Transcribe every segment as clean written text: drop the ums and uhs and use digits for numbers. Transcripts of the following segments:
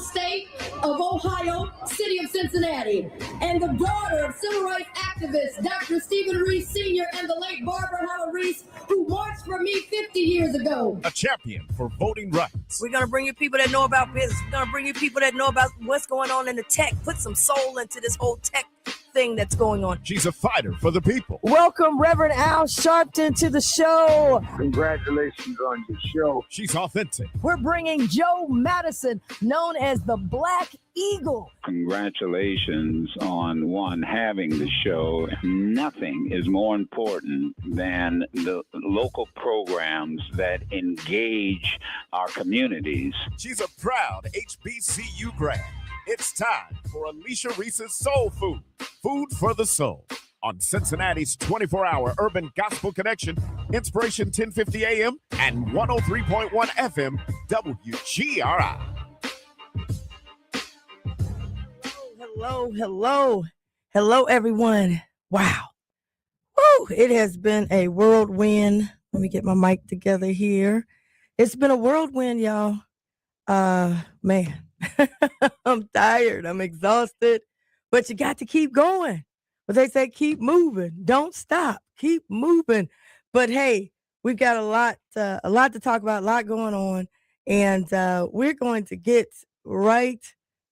state of Ohio, city of Cincinnati, and the daughter of civil rights activist Dr. Stephen Reece Sr. and the late Barbara Howard Reece, who marched for me 50 years ago. A champion for voting rights. We're going to bring you people that know about business. We're going to bring you people that know about what's going on in the tech. Put some soul into this whole tech thing that's going on. She's a fighter for the people. Welcome, Reverend Al Sharpton, to the show. Congratulations on your show. She's authentic. We're bringing Joe Madison, known as the Black Eagle. Congratulations on having the show. Nothing is more important than the local programs that engage our communities. She's a proud HBCU grad. It's time for Alicia Reece's Soul Food, Food for the Soul, on Cincinnati's 24-hour urban gospel connection, Inspiration 1050 AM and 103.1 FM, WGRI. Hello, everyone. Wow. Woo, it has been a whirlwind. Let me get my mic together here. It's been a whirlwind, y'all. Man. I'm tired. I'm exhausted, but you got to keep going. But they say, keep moving. Don't stop. Keep moving. But hey, we've got a lot to talk about, a lot going on. And we're going to get right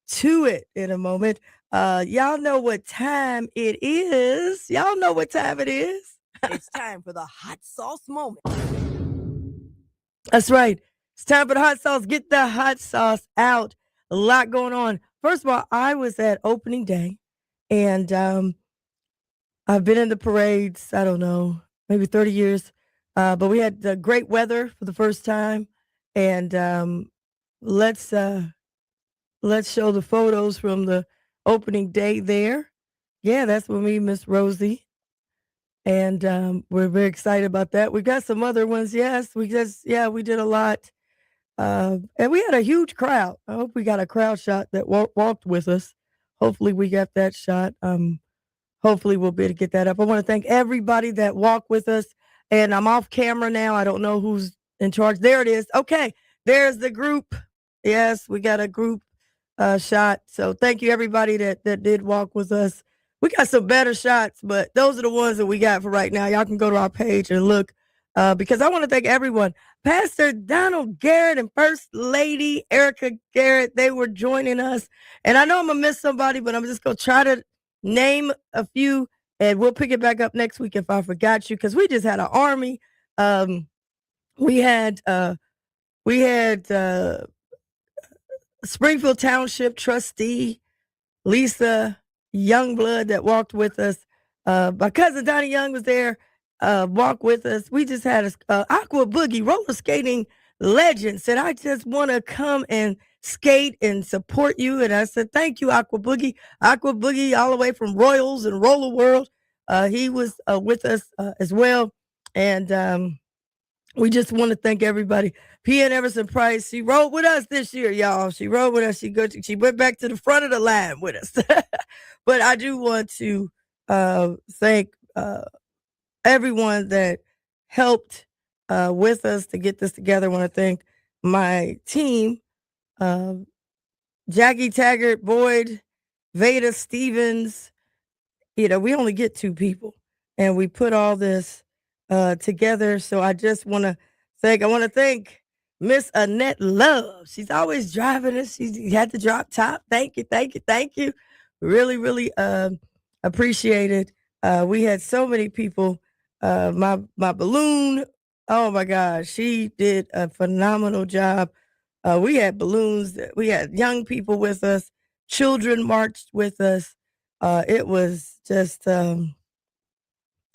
to it in a moment. Y'all know what time it is. Y'all know what time it is. It's time for the hot sauce moment. That's right. It's time for the hot sauce. Get the hot sauce out. A lot going on. First of all, I was at opening day, and I've been in the parades, I don't know, maybe 30 years, but we had great weather for the first time, and let's show the photos from the opening day there. Yeah, that's with me, Miss Rosie, and we're very excited about that. We got some other ones, yes, we did a lot. And we had a huge crowd. I hope we got a crowd shot that walked with us. Hopefully we got that shot. Hopefully we'll be able to get that up. I want to thank everybody that walked with us. And I'm off camera now. I don't know who's in charge. There it is. Okay. There's the group. Yes, we got a group shot. So thank you everybody that did walk with us. We got some better shots, but those are the ones that we got for right now. Y'all can go to our page and look. Because I want to thank everyone. Pastor Donald Garrett and First Lady Erica Garrett, they were joining us. And I know I'm going to miss somebody, but I'm just going to try to name a few, and we'll pick it back up next week if I forgot you, because we just had an army. We had Springfield Township trustee Lisa Youngblood that walked with us. My cousin Donnie Young was there. Walk with us. We just had a Aqua Boogie roller skating legend said, I just want to come and skate and support you. And I said, thank you, Aqua Boogie. Aqua Boogie all the way from Royals and Roller World. He was with us as well. And we just want to thank everybody. P.N. Everson Price, she rode with us this year, y'all. She rode with us. She went back to the front of the line with us. But I do want to thank everyone that helped with us to get this together. I want to thank my team, Jackie Taggart, Boyd, Veda Stevens. We only get 2 people, and we put all this together. So I just want to thank Miss Annette Love. She's always driving us. She had to drop top. Thank you. Really, really appreciate it. We had so many people. My balloon, oh my gosh, she did a phenomenal job. We had balloons, we had young people with us, children marched with us. It was just, it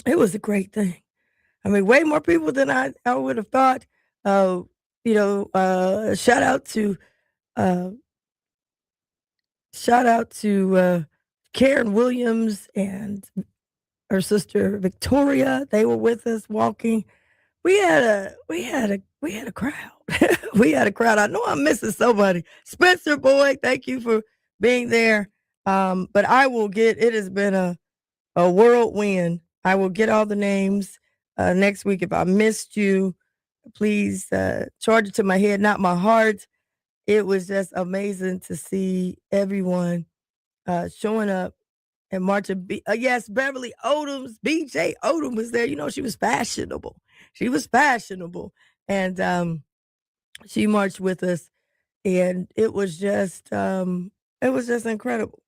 was a great thing. I mean, way more people than I would have thought. Shout out to Karen Williams and her sister Victoria. They were with us walking. We had a crowd. We had a crowd. I know I'm missing somebody. Spencer Boyd, thank you for being there. But it has been a whirlwind. I will get all the names next week. If I missed you, please charge it to my head, not my heart. it was just amazing to see everyone showing up and marching. Yes, Beverly Odom's, BJ Odom was there. You know, she was fashionable. She was fashionable. And she marched with us. And it was just incredible.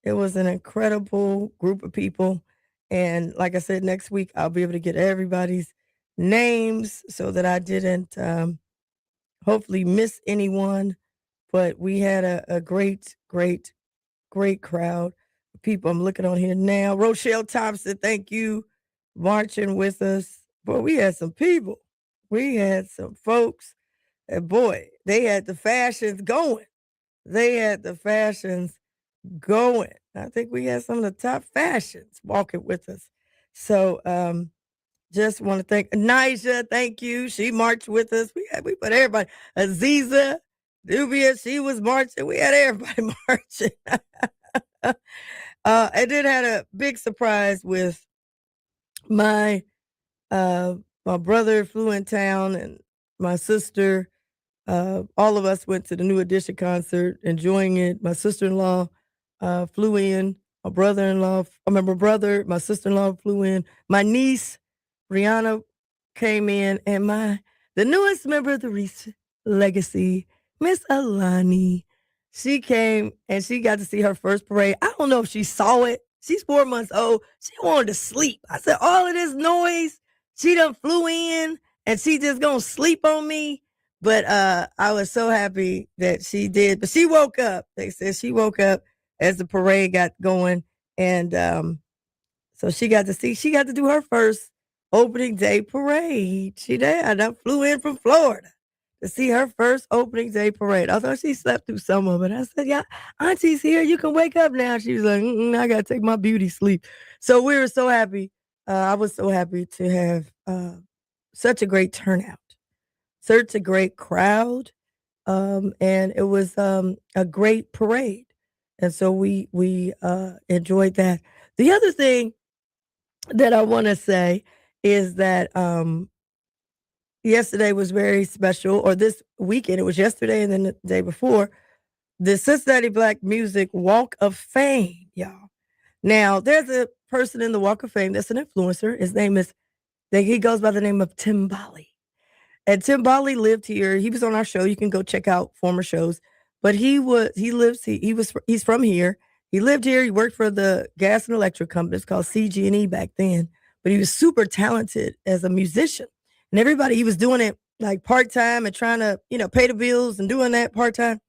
It was an incredible group of people. And like I said, next week I'll be able to get everybody's names so that I didn't hopefully miss anyone. But we had a great, great, great crowd of people. I'm looking on here now. Rochelle Thompson, thank you, marching with us. Boy, we had some people. We had some folks. And boy, they had the fashions going. They had the fashions going. I think we had some of the top fashions walking with us. So just want to thank Nija. Thank you. She marched with us. We put everybody. Aziza, Dubia, she was marching. We had everybody marching. I did had a big surprise with my brother flew in town and my sister. All of us went to the New Edition concert, enjoying it. My sister-in-law flew in. My brother-in-law, my brother, my sister-in-law flew in. My niece, Rihanna, came in, and the newest member of the Reece legacy, Miss Alani, she came and she got to see her first parade. I don't know if she saw it. She's 4 months old. She wanted to sleep. I said, all of this noise, she done flew in and she just gonna sleep on me. But I was so happy that she did. But she woke up. They said she woke up as the parade got going. And so she got to do her first opening day parade. She did. I flew in from Florida to see her first opening day parade. Although she slept through some of it. I said, yeah, Auntie's here. You can wake up now. She was like, I got to take my beauty sleep. So we were so happy. I was so happy to have such a great turnout. Such a great crowd, and it was a great parade, and so we enjoyed that. The other thing that I want to say is that yesterday was very special, or this weekend, it was yesterday and then the day before, the Cincinnati Black Music Walk of Fame, y'all. Now, there's a person in the Walk of Fame that's an influencer. His name he goes by the name of Tim Bali. And Tim Bali lived here. He was on our show. You can go check out former shows. But he's from here. He lived here. He worked for the gas and electric company. It's called CG&E back then. But he was super talented as a musician. And he was doing it like part-time and trying to, pay the bills and doing that part-time.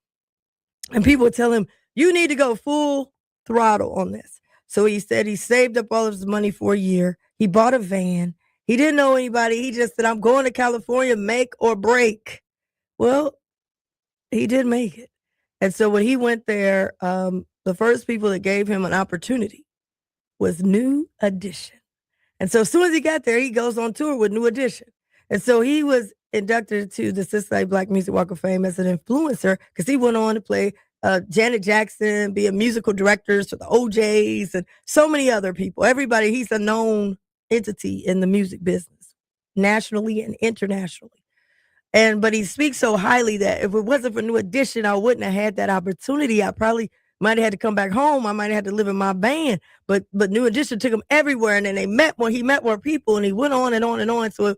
And people would tell him, you need to go full throttle on this. So he said he saved up all of his money for a year. He bought a van. He didn't know anybody. He just said, I'm going to California, make or break. Well, he did make it. And so when he went there, the first people that gave him an opportunity was New Edition. And so as soon as he got there, he goes on tour with New Edition. And so he was inducted to the Cincinnati Black Music Walk of Fame as an influencer because he went on to play Janet Jackson, be a musical director for the OJs and so many other people. Everybody, he's a known entity in the music business, nationally and internationally. But he speaks so highly that if it wasn't for New Edition, I wouldn't have had that opportunity. I probably might have had to come back home. I might have had to live in my van. But New Edition took him everywhere, and then he met more people, and he went on and on and on. So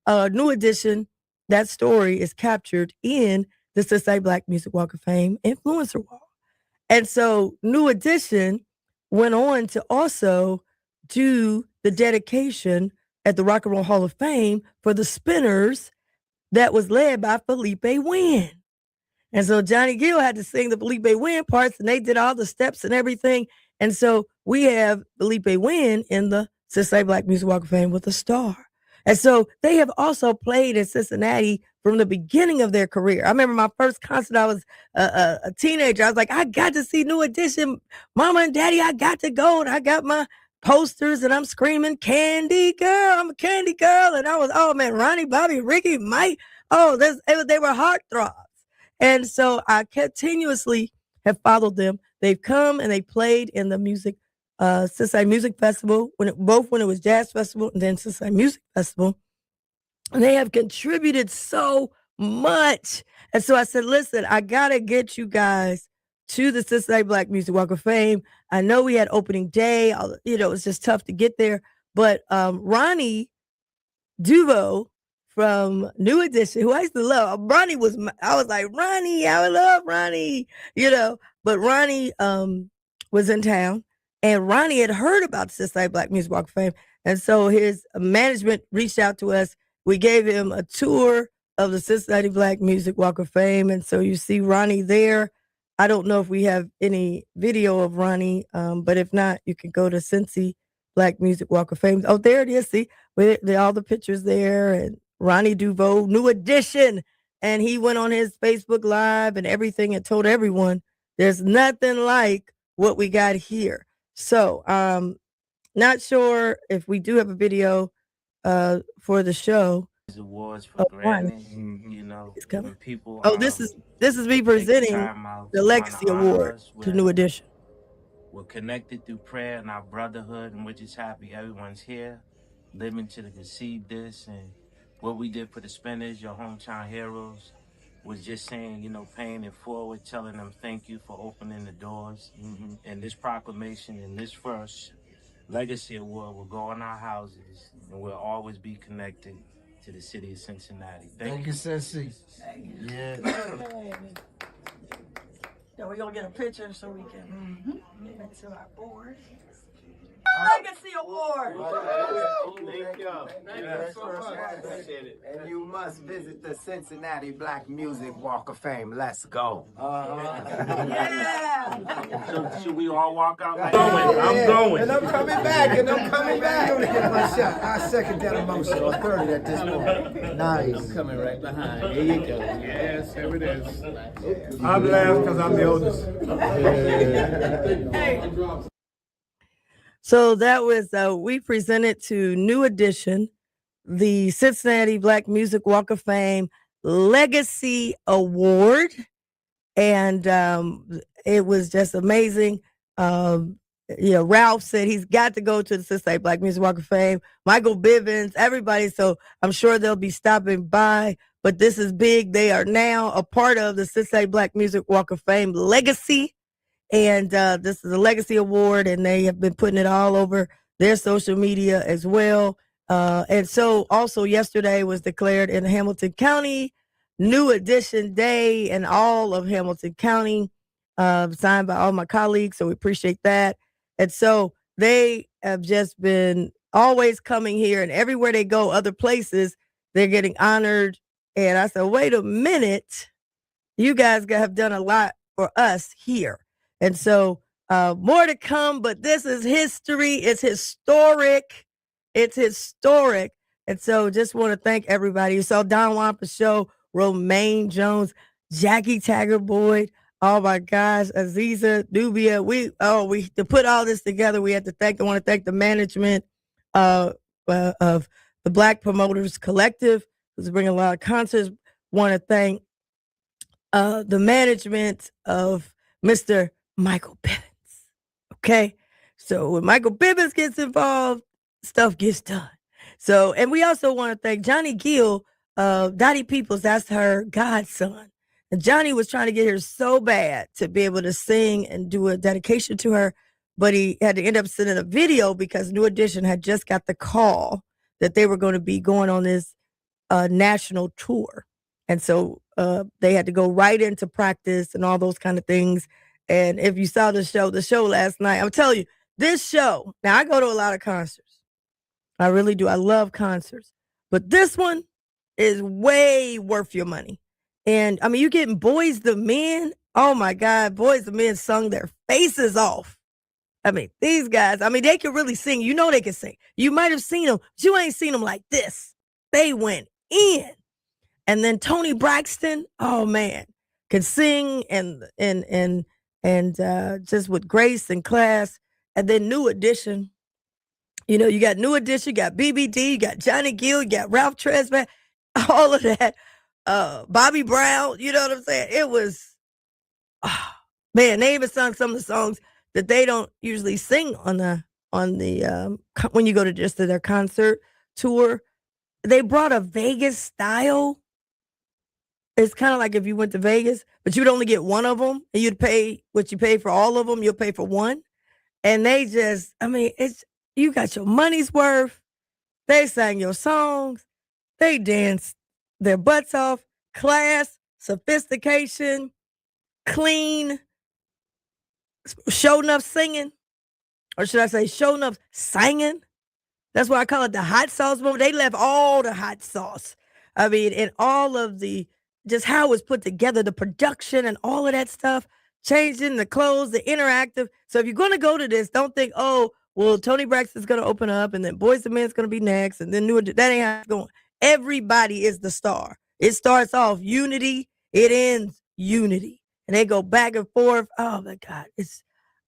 New Edition, that story is captured in the Cincinnati Black Music Walk of Fame Influencer Wall. And so New Edition went on to also do the dedication at the Rock and Roll Hall of Fame for the Spinners that was led by Felipe Wynn. And so Johnny Gill had to sing the Felipe Wynn parts, and they did all the steps and everything. And so we have Felipe Wynn in the Cincinnati Black Music Walk of Fame with a star. And so they have also played in Cincinnati from the beginning of their career. I remember my first concert, I was a teenager. I was like, I got to see New Edition. Mama and Daddy, I got to go. And I got my posters and I'm screaming, Candy Girl, I'm a Candy Girl. And I was, oh man, Ronnie, Bobby, Ricky, Mike. Oh, they were heartthrobs. And so I continuously have followed them. They've come and they played in the Cincinnati Music Festival, when it was Jazz Festival and then Cincinnati Music Festival. And they have contributed so much. And so I said, listen, I got to get you guys to the Cincinnati Black Music Walk of Fame. I know we had opening day. It's just tough to get there. But Ronnie Duvo from New Edition, who I used to love. I was like, Ronnie, I love Ronnie, but Ronnie was in town, and Ronnie had heard about the Cincinnati Black Music Walk of Fame. And so his management reached out to us. We gave him a tour of the Cincinnati Black Music Walk of Fame. And so you see Ronnie there. I don't know if we have any video of Ronnie, but if not, you can go to Cincy Black Music Walk of Fame. Oh, there it is. See, all the pictures there, and Ronnie Duvo, New Edition. And he went on his Facebook Live and everything and told everyone there's nothing like what we got here. So not sure if we do have a video for the show. Awards for granted, when people. This is me presenting the Legacy Award to New Edition. We're connected through prayer and our brotherhood, and we're just happy everyone's here, living to conceive this. And what we did for the Spinners, your hometown heroes, was just saying, paying it forward, telling them thank you for opening the doors. And this proclamation and this first Legacy Award will go in our houses, and we'll always be connected to the city of Cincinnati. Thank you, Cincy. Yeah. So we're going to get a picture so we can get it to our board. Legacy Award. Thank you. Appreciate it. And you must visit the Cincinnati Black Music Walk of Fame. Let's go. Yeah. So should we all walk out like I'm going. And I'm coming back. I'm going to get my shot. I second that emotion, or third at this point. Nice. I'm coming right behind. Here you go. Yes, here it is. I'm last because I'm the oldest. Hey. So that was, we presented to New Edition, the Cincinnati Black Music Walk of Fame Legacy Award. And it was just amazing. Ralph said he's got to go to the Cincinnati Black Music Walk of Fame. Michael Bivens, everybody. So I'm sure they'll be stopping by. But this is big. They are now a part of the Cincinnati Black Music Walk of Fame Legacy. And this is a Legacy Award, and they have been putting it all over their social media as well. And so also yesterday was declared in Hamilton County New Edition Day and all of Hamilton County, signed by all my colleagues. So we appreciate that. And so they have just been always coming here, and everywhere they go, other places, they're getting honored. And I said, wait a minute, you guys have done a lot for us here. And so more to come, but this is history. It's historic. It's historic. And so just want to thank everybody. You saw Don Wampa Show, Romaine Jones, Jackie Taggart Boyd. Oh my gosh, Aziza Dubia. We to put all this together, we had to I want to thank the management of the Black Promoters Collective, who's bringing a lot of concerts. Want to thank the management of Mr. Michael Bivens. Okay. So when Michael Bivens gets involved, stuff gets done. So, and we also want to thank Johnny Gill, Dottie Peoples, that's her godson. And Johnny was trying to get her so bad to be able to sing and do a dedication to her, but he had to end up sending a video because New Edition had just got the call that they were going to be going on this national tour. And so they had to go right into practice and all those kind of things. And if you saw the show last night, I'm telling you, this show, now I go to a lot of concerts. I really do. I love concerts. But this one is way worth your money. And I mean, you're getting Boys the Men. Oh my God, Boys the Men sung their faces off. I mean, these guys, they can really sing. You know they can sing. You might have seen them, but you ain't seen them like this. They went in. And then Tony Braxton, oh man, can sing and just with grace and class. And then New Edition, you got New Edition, you got BBD, you got Johnny Gill, you got Ralph Tresvant, all of that. Bobby Brown, you know what I'm saying? It was, man, they even sung some of the songs that they don't usually sing on the when you go to just to their concert tour. They brought a Vegas style It's kind of like if you went to Vegas, but you'd only get one of them, and you'd pay what you pay for all of them. You'll pay for one, and they just, I mean, it's you got your money's worth. They sang your songs. They danced their butts off. Class, sophistication, clean, show enough singing, or should I say, show enough singing? That's why I call it the hot sauce moment. They left all the hot sauce. I mean, and all of the just how it was put together, the production and all of that stuff, changing the clothes, the interactive. So if you're going to go to this, don't think, oh, well, Tony Braxton's going to open up, and then Boyz II Men's going to be next, and then that ain't how it's going. Everybody is the star. It starts off unity, it ends unity, and they go back and forth. Oh my God,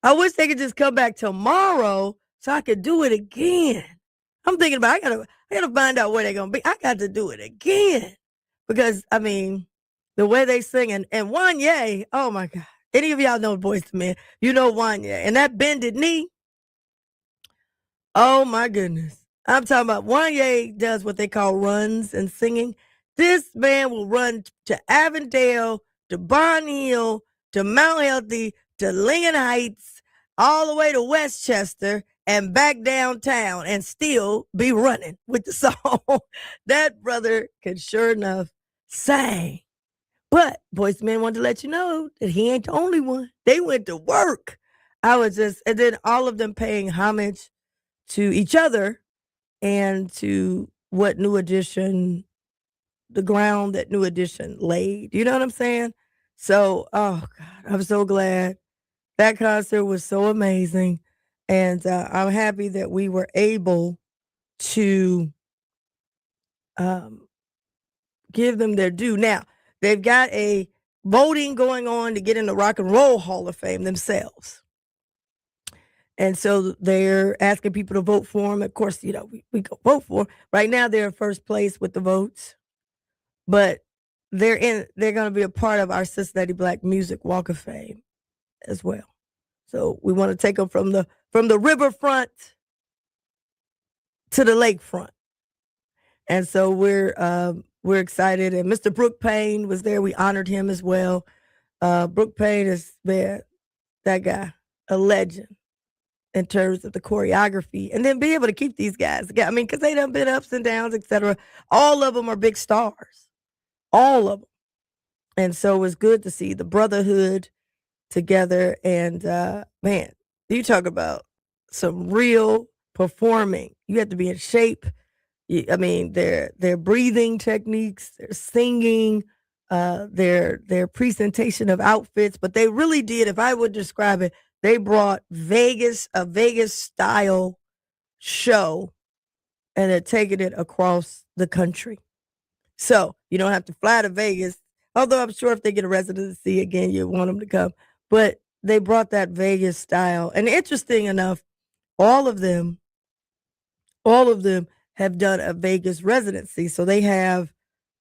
I wish they could just come back tomorrow so I could do it again. I'm thinking about I gotta find out where they're gonna be. I got to do it again because I mean the way they sing and Wanye. Oh my God! Any of y'all know Boyz II Men? You know Wanye and that bended knee. Oh my goodness! I'm talking about Wanye does what they call runs and singing. This man will run to Avondale, to Barn Hill, to Mount Healthy, to Lincoln Heights, all the way to Westchester and back downtown and still be running with the song. That brother can sure enough sing. But Boyz II Men wanted to let you know that he ain't the only one. They went to work. And then all of them paying homage to each other and to what New Edition, the ground that New Edition laid. You know what I'm saying? So, oh God, I'm so glad. That concert was so amazing. And I'm happy that we were able to give them their due. Now, they've got a voting going on to get in the Rock and Roll Hall of Fame themselves. And so they're asking people to vote for them. Of course, you know, we go vote for them. Right now, they're in first place with the votes. But they're going to be a part of our Cincinnati Black Music Walk of Fame as well. So we want to take them from the riverfront to the lakefront. And so we're excited. And Mr. Brooke Payne was there. We honored him as well. Brooke Payne is that guy, a legend in terms of the choreography. And then be able to keep these guys. I mean, because they done been ups and downs, etc. All of them are big stars. All of them. And so it was good to see the brotherhood together. And man, you talk about some real performing. You have to be in shape. I mean, their breathing techniques, their singing, their presentation of outfits. But they really did, if I would describe it, they brought a Vegas style show and had taken it across the country. So you don't have to fly to Vegas. Although I'm sure if they get a residency again, you want them to come. But they brought that Vegas style. And interesting enough, all of them have done a Vegas residency. So they have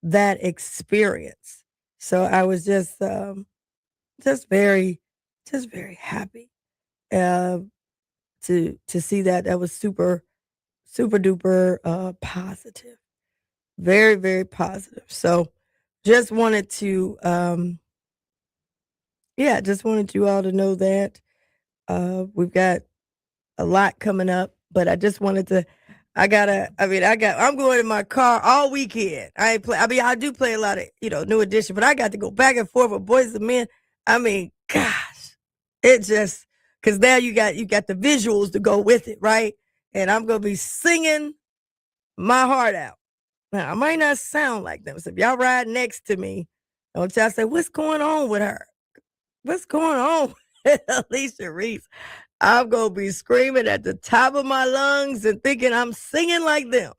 that experience. So I was just very happy to see that. That was super duper positive. Very, very positive. So just wanted to just wanted you all to know that we've got a lot coming up, but I just wanted to I'm going in my car all weekend. I do play a lot of, New Edition, but I got to go back and forth with Boyz II Men. I mean, gosh, it just, because now you got the visuals to go with it, right? And I'm going to be singing my heart out. Now, I might not sound like them. So if y'all ride next to me, don't y'all say, what's going on with her? What's going on with Alicia Reece? I'm going to be screaming at the top of my lungs and thinking I'm singing like them.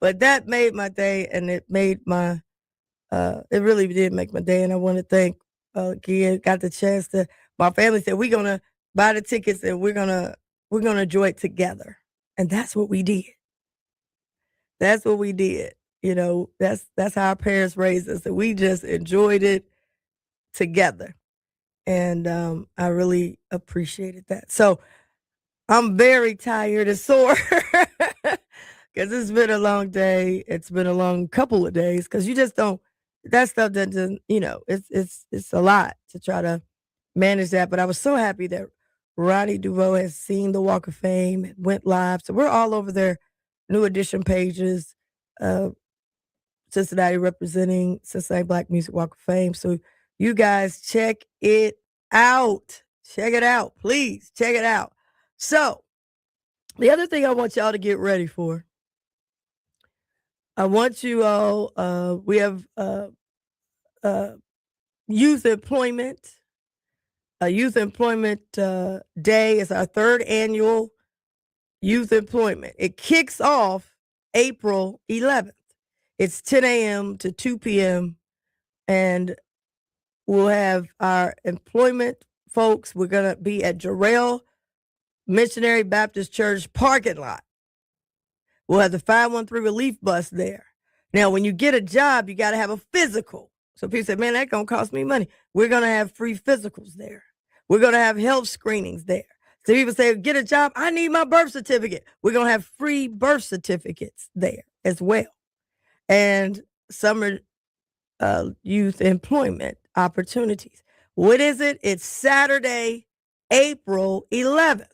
But that made my day, and it made it really did make my day. And I want to thank, again, got the chance to, my family said, we're going to buy the tickets and we're going to enjoy it together. And that's what we did. That's what we did. That's how our parents raised us. And we just enjoyed it together. And I really appreciated that. So I'm very tired and sore because it's been a long day. It's been a long couple of days because you just don't that stuff doesn't, it's a lot to try to manage that. But I was so happy that Ronnie DuVoe has seen the Walk of Fame and went live. So we're all over their New Edition pages, Cincinnati representing Cincinnati Black Music Walk of Fame. So you guys check it out. Check it out. Please check it out. So the other thing I want y'all to get ready for, I want you all, we have youth employment. Youth Employment Day is our third annual youth employment. It kicks off April 11th. It's 10 a.m. to 2 p.m. And we'll have our employment folks. We're going to be at Jarrell Missionary Baptist Church parking lot. We'll have the 513 relief bus there. Now, when you get a job, you got to have a physical. So people say, man, that's going to cost me money. We're going to have free physicals there. We're going to have health screenings there. So people say, get a job. I need my birth certificate. We're going to have free birth certificates there as well. And summer youth employment opportunities. What is it? It's Saturday, April 11th.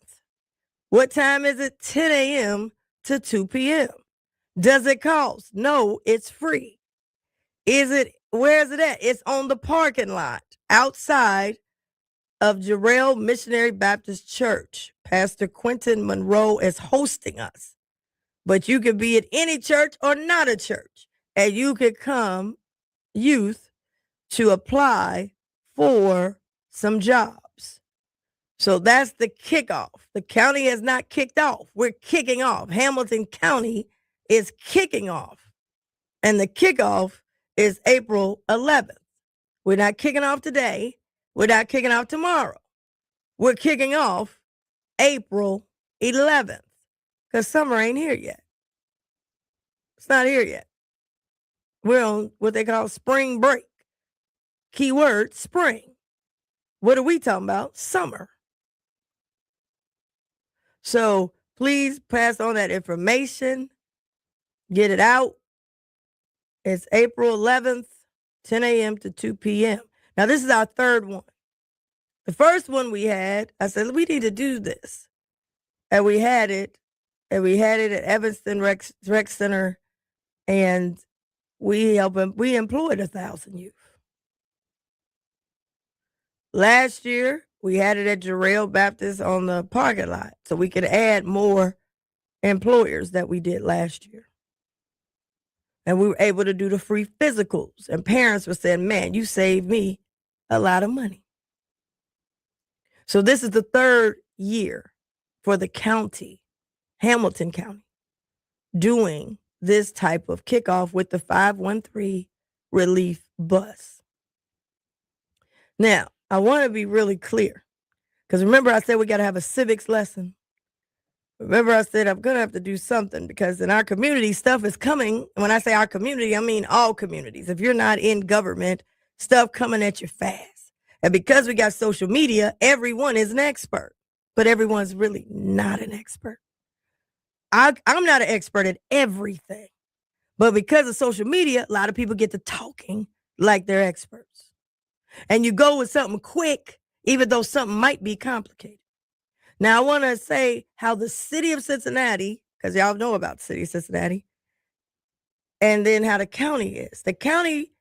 What time is it? 10 a.m. to 2 p.m. Does it cost? No, it's free. Where is it at? It's on the parking lot outside of Jarrell Missionary Baptist Church. Pastor Quentin Monroe is hosting us. But you could be at any church or not a church. And you could come, youth, to apply for some jobs. So that's the kickoff. The county has not kicked off. We're kicking off. Hamilton County is kicking off. And the kickoff is April 11th. We're not kicking off today. We're not kicking off tomorrow. We're kicking off April 11th because summer ain't here yet. It's not here yet. We're on what they call spring break. Keyword, spring. What are we talking about? Summer. So please pass on that information. Get it out. It's April 11th, 10 a.m. to 2 p.m. Now, this is our third one. The first one we had, I said, we need to do this. And we had it. And we had it at Evanston Rec Center. And we employed 1,000 youth. Last year, we had it at Jarrell Baptist on the parking lot. So we could add more employers that we did last year. And we were able to do the free physicals. And parents were saying, man, you saved me a lot of money. So this is the third year for the county, Hamilton County, doing this type of kickoff with the 513 relief bus. Now, I want to be really clear, because remember I said we got to have a civics lesson. Remember I said I'm going to have to do something because in our community, stuff is coming. When I say our community, I mean all communities. If you're not in government, stuff coming at you fast. And because we got social media, everyone is an expert, but everyone's really not an expert. I'm not an expert at everything, but because of social media, a lot of people get to talking like they're experts. And you go with something quick, even though something might be complicated. Now, I want to say how the city of Cincinnati, because y'all know about the city of Cincinnati, and then how the county is. The county,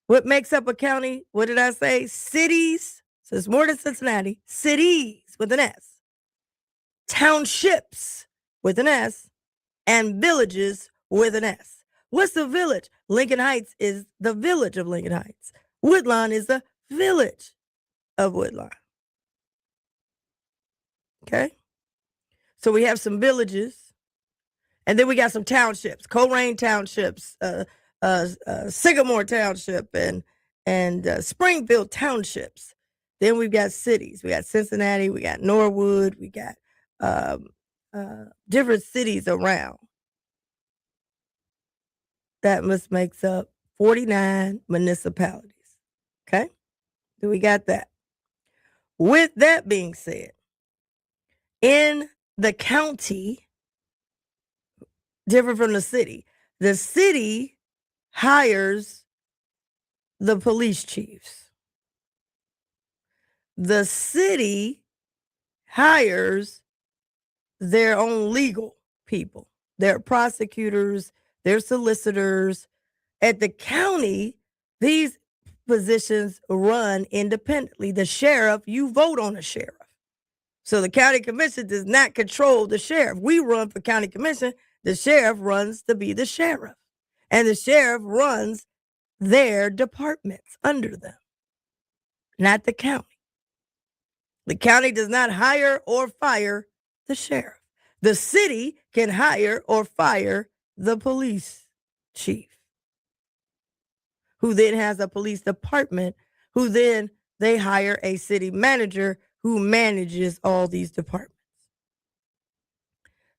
what makes up a county? What did I say? Cities. So it's more than Cincinnati. Cities with an S. Townships with an S. And villages with an S. What's the village? Lincoln Heights is the village of Lincoln Heights. Woodlawn is the village of Woodlawn. Okay? So we have some villages. And then we got some townships. Coleraine Townships, Sycamore Township, and Springfield Townships. Then we've got cities. We got Cincinnati. We got Norwood. We got different cities around. That makes up 49 municipalities. Okay? So we got that. With that being said, in the county, different from the city hires the police chiefs. The city hires their own legal people, their prosecutors, their solicitors. At the county, these positions run independently. The sheriff, you vote on the sheriff. So the county commission does not control the sheriff. We run for county commission. The sheriff runs to be the sheriff. And the sheriff runs their departments under them, not the county. The county does not hire or fire the sheriff. The city can hire or fire the police chief, who then has a police department, who then they hire a city manager who manages all these departments.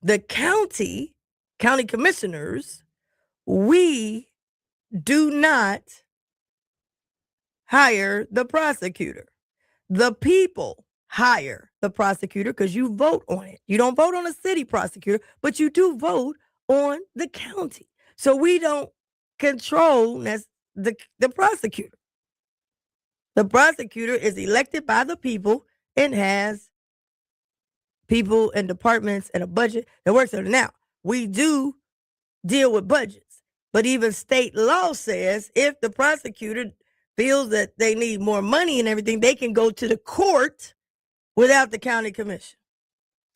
The county commissioners, we do not hire the prosecutor. The people hire the prosecutor because you vote on it. You don't vote on a city prosecutor, but you do vote on the county. So we don't control the prosecutor. The prosecutor is elected by the people and has people and departments and a budget that works on it. Now, we do deal with budgets, but even state law says if the prosecutor feels that they need more money and everything, they can go to the court without the county commission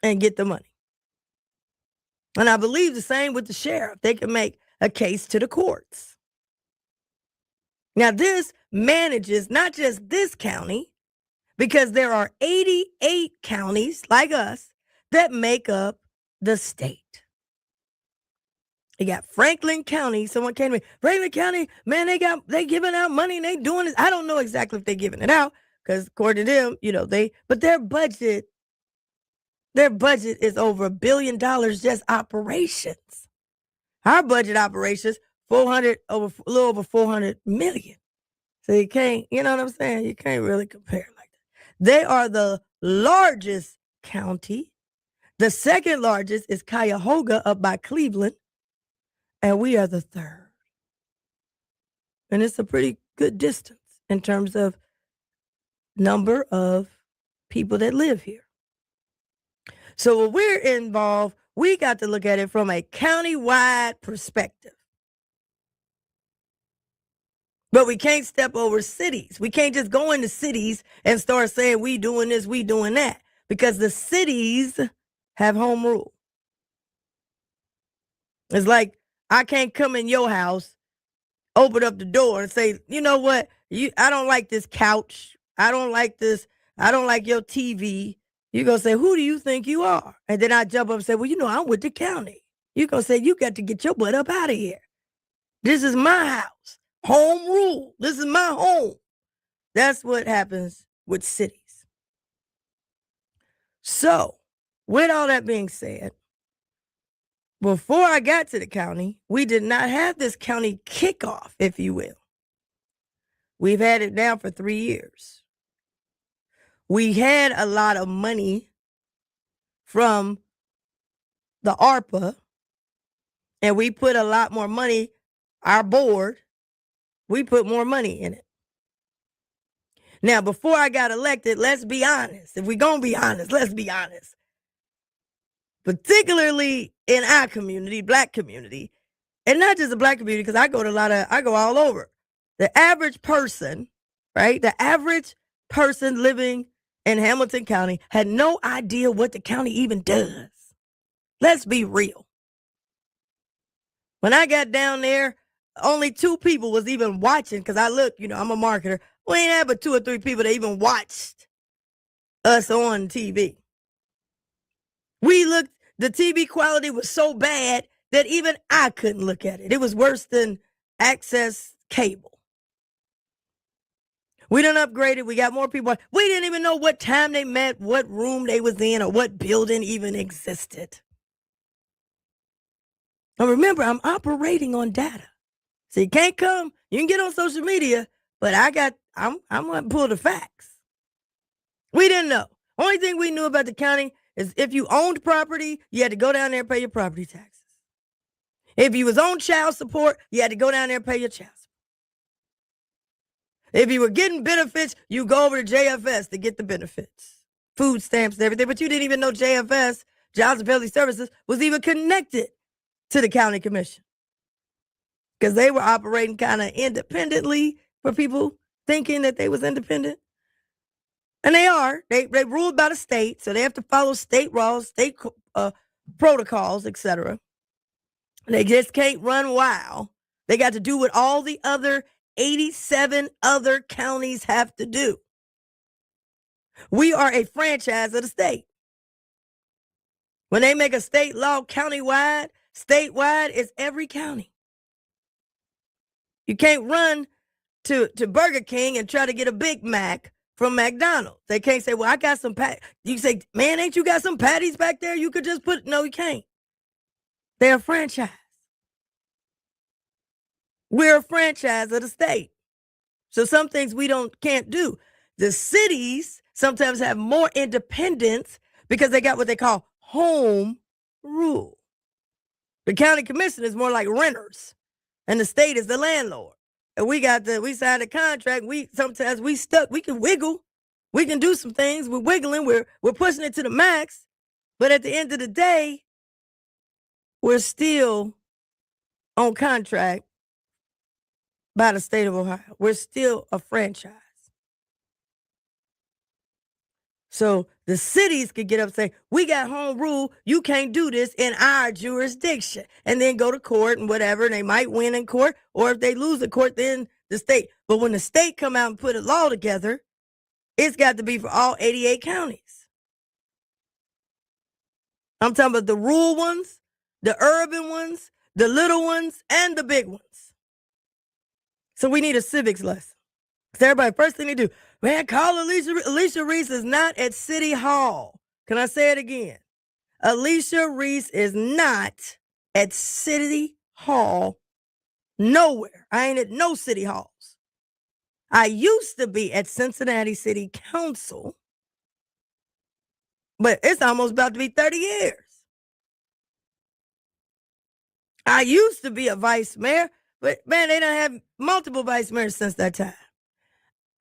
and get the money. And I believe the same with the sheriff. They can make a case to the courts. Now, this manages not just this county, because there are 88 counties like us that make up the state. You got Franklin County. Someone came to me, Franklin County, man, they giving out money and they doing this. I don't know exactly if they're giving it out, because according to them, but their budget is over $1 billion just operations. Our budget operations, a little over 400 million. So you can't, you know what I'm saying? You can't really compare like that. They are the largest county. The second largest is Cuyahoga up by Cleveland. And we are the third. And it's a pretty good distance in terms of number of people that live here. So when we're involved, we got to look at it from a county-wide perspective. But we can't step over cities. We can't just go into cities and start saying we doing this, we doing that, because the cities have home rule. It's like I can't come in your house, open up the door and say, you know what, I don't like this couch. I don't like this. I don't like your TV. You're going to say, who do you think you are? And then I jump up and say, well, I'm with the county. You're going to say, you got to get your butt up out of here. This is my house. Home rule. This is my home. That's what happens with cities. So, with all that being said, before I got to the county, we did not have this county kickoff, if you will. We've had it now for 3 years. We had a lot of money from the ARPA, and we put a lot more money, our board, we put more money in it. Now, before I got elected, let's be honest. If we're going to be honest, let's be honest. Particularly in our community, Black community, and not just the Black community, because I go all over. The average person, right? The average person living in Hamilton County had no idea what the county even does. Let's be real. When I got down there, only 2 people was even watching, because I look, I'm a marketer. We ain't had but 2 or 3 people that even watched us on TV. The TV quality was so bad that even I couldn't look at it. It was worse than access cable. We done upgraded. We got more people. We didn't even know what time they met, what room they was in, or what building even existed. Now remember, I'm operating on data. So you can't come, you can get on social media, but I'm going to pull the facts. We didn't know. Only thing we knew about the county is if you owned property, you had to go down there and pay your property taxes. If you was on child support, you had to go down there and pay your child support. If you were getting benefits, you go over to JFS to get the benefits, food stamps and everything. But you didn't even know JFS, Jobs and Family Services, was even connected to the county commission because they were operating kind of independently for people thinking that they was independent. And they are. They ruled by the state, so they have to follow state laws, state protocols, etc. They just can't run wild. They got to do what all the other 87 other counties have to do. We are a franchise of the state. When they make a state law countywide, statewide, it's every county. You can't run to Burger King and try to get a Big Mac from McDonald's. They can't say, well, I got some patties. You say, man, ain't you got some patties back there? You could just put, no, you can't. They're a franchise. We're a franchise of the state. So some things we can't do. The cities sometimes have more independence because they got what they call home rule. The county commission is more like renters, and the state is the landlord. And we signed a contract. Sometimes we stuck. We can wiggle. We can do some things. We're wiggling. We're pushing it to the max. But at the end of the day, we're still on contract by the state of Ohio. We're still a franchise. So the cities could get up and say, we got home rule. You can't do this in our jurisdiction. And then go to court and whatever. And they might win in court. Or if they lose the court, then the state. But when the state come out and put a law together, it's got to be for all 88 counties. I'm talking about the rural ones, the urban ones, the little ones, and the big ones. So we need a civics lesson. Because everybody, first thing they do, man, call Alicia. Alicia Reece is not at City Hall. Can I say it again? Alicia Reece is not at City Hall nowhere. I ain't at no city halls. I used to be at Cincinnati City Council, but it's almost about to be 30 years. I used to be a vice mayor, but man, they don't have multiple vice mayors since that time.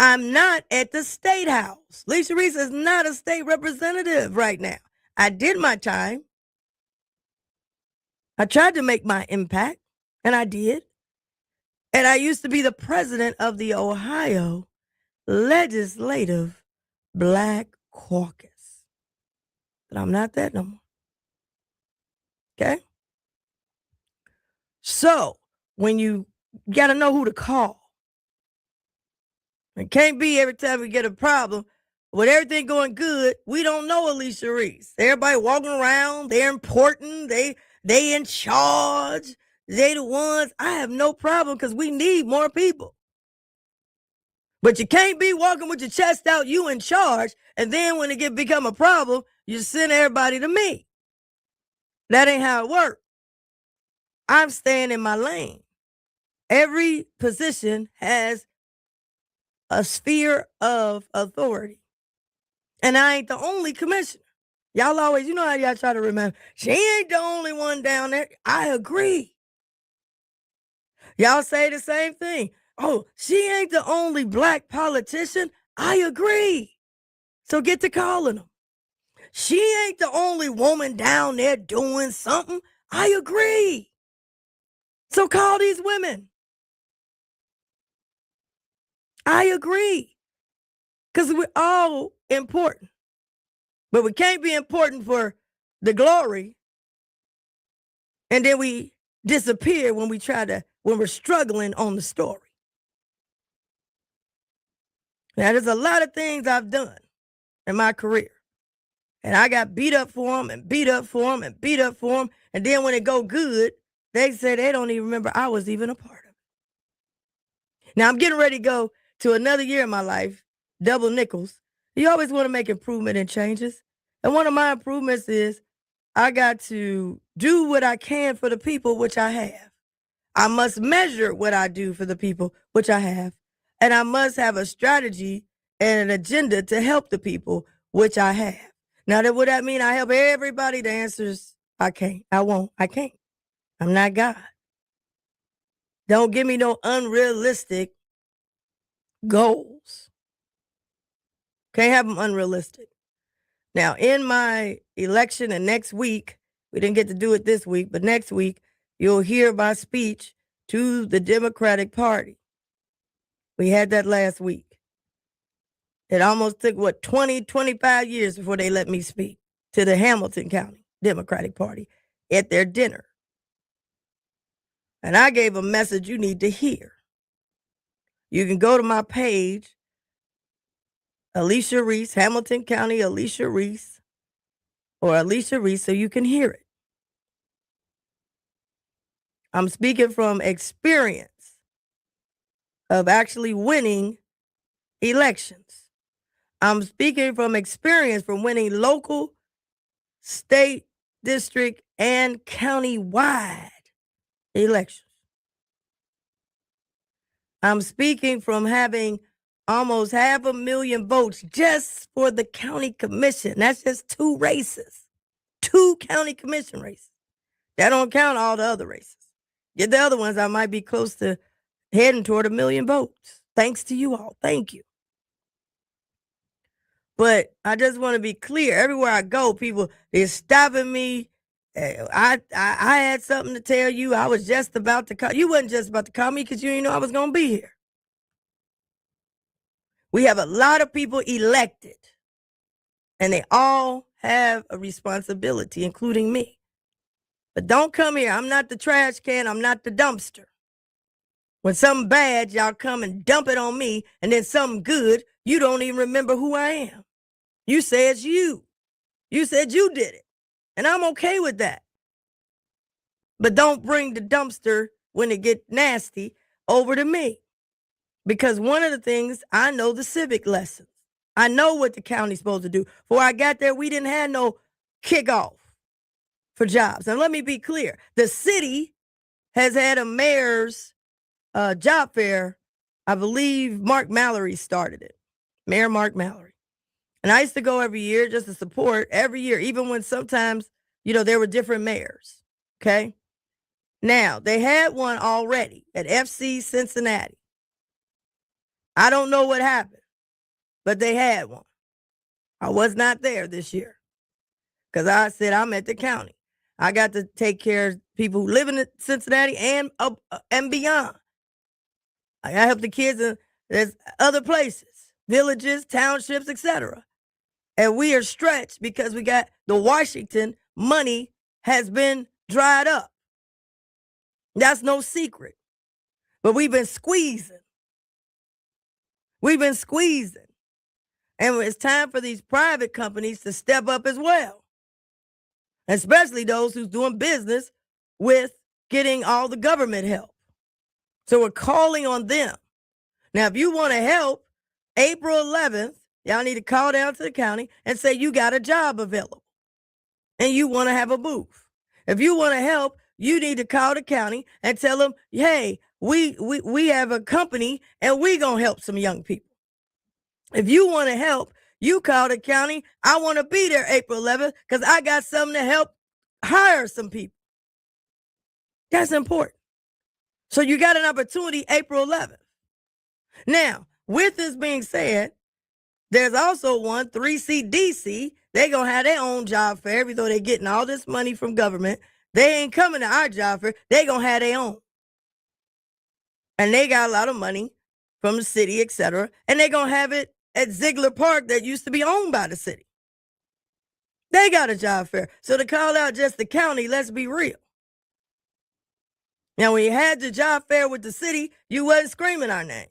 I'm not at the state house. Alicia Reece is not a state representative right now. I did my time. I tried to make my impact, and I did. And I used to be the president of the Ohio Legislative Black Caucus. But I'm not that no more. Okay? So, when you got to know who to call. It can't be every time we get a problem, with everything going good, we don't know Alicia Reece. Everybody walking around, they're important, they in charge, they the ones. I have no problem because we need more people. But you can't be walking with your chest out, you in charge, and then when it become a problem, you send everybody to me. That ain't how it works. I'm staying in my lane. Every position has a sphere of authority. And I ain't the only commissioner. Y'all always, you know how y'all try to remember, she ain't the only one down there. I agree. Y'all say the same thing. Oh, she ain't the only black politician. I agree. So get to calling them. She ain't the only woman down there doing something. I agree. So call these women. I agree. Because we're all important. But we can't be important for the glory. And then we disappear when we're struggling on the story. Now, there's a lot of things I've done in my career. And I got beat up for them and beat up for them and beat up for them. And then when it go good, they say they don't even remember I was even a part of it. Now, I'm getting ready to go to another year in my life, double nickels. You always want to make improvement and changes. And one of my improvements is I got to do what I can for the people, which I have. I must measure what I do for the people, which I have. And I must have a strategy and an agenda to help the people, which I have. Now, would that mean I help everybody? The answer is I can't. I won't. I can't. I'm not God. Don't give me no unrealistic goals. Can't have them unrealistic. Now, in my election and next week, we didn't get to do it this week, but next week, you'll hear my speech to the Democratic Party. We had that last week. It almost took, 25 years before they let me speak to the Hamilton County Democratic Party at their dinner. And I gave a message you need to hear. You can go to my page, Alicia Reece, Hamilton County Alicia Reece, or Alicia Reece, so you can hear it. I'm speaking from experience of actually winning elections. I'm speaking from experience from winning local, state, district, and county-wide elections. I'm speaking from having almost 500,000 votes just for the county commission. That's just 2 races, 2 county commission races. That don't count all the other races. Get the other ones, I might be close to heading toward 1 million votes. Thanks to you all. Thank you. But I just want to be clear. Everywhere I go, people, they're stopping me. I had something to tell you. I was just about to call. You wasn't just about to call me because you didn't know I was going to be here. We have a lot of people elected, and they all have a responsibility, including me. But don't come here. I'm not the trash can. I'm not the dumpster. When something bad, y'all come and dump it on me, and then something good, you don't even remember who I am. You say it's you. You said you did it. And I'm okay with that. But don't bring the dumpster when it get nasty over to me. Because one of the things, I know the civic lessons. I know what the county's supposed to do. Before I got there, we didn't have no kickoff for jobs. And let me be clear. The city has had a mayor's job fair. I believe Mark Mallory started it. Mayor Mark Mallory. And I used to go every year just to support every year, even when sometimes, there were different mayors. Okay. Now, they had one already at FC Cincinnati. I don't know what happened, but they had one. I was not there this year because I said I'm at the county. I got to take care of people who live in Cincinnati and beyond. I got to help the kids in there's other places, villages, townships, etc. And we are stretched because we got the Washington money has been dried up. That's no secret. But we've been squeezing. We've been squeezing. And it's time for these private companies to step up as well. Especially those who's doing business with getting all the government help. So we're calling on them. Now, if you want to help, April 11th, y'all need to call down to the county and say you got a job available and you want to have a booth. If you want to help, you need to call the county and tell them, hey, we have a company and we going to help some young people. If you want to help, you call the county. I want to be there April 11th because I got something to help hire some people. That's important. So you got an opportunity April 11th. Now, with this being said, there's also one, 3CDC. They're going to have their own job fair, even though they're getting all this money from government. They ain't coming to our job fair. They're going to have their own. And they got a lot of money from the city, etc. And they're going to have it at Ziegler Park that used to be owned by the city. They got a job fair. So to call out just the county, let's be real. Now, when you had the job fair with the city, you wasn't screaming our name.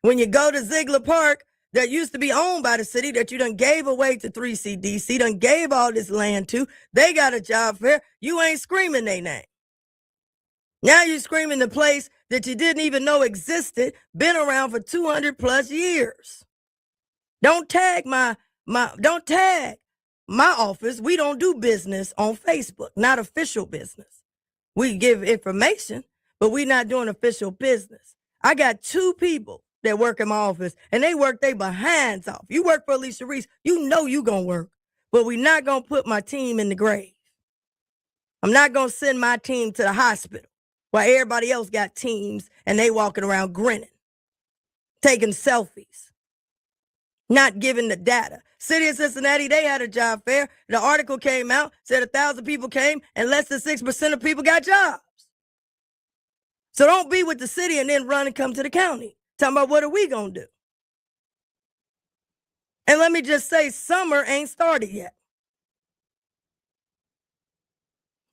When you go to Ziegler Park, that used to be owned by the city that you done gave away to 3CDC, done gave all this land to, they got a job fair, you ain't screaming their name. Now you're screaming the place that you didn't even know existed, been around for 200 plus years. Don't tag my office. We don't do business on Facebook, not official business. We give information, but we're not doing official business. I got 2 people that work in my office, and they work their behinds off. You work for Alicia Reece, you know you gonna work, but we're not gonna put my team in the grave. I'm not gonna send my team to the hospital while everybody else got teams and they walking around grinning. taking selfies, not giving the data. City of Cincinnati, they had a job fair. The article came out, said 1,000 people came, and less than 6% of people got jobs. So don't be with the city and then run and come to the county. Talking about what are we going to do? And let me just say, summer ain't started yet.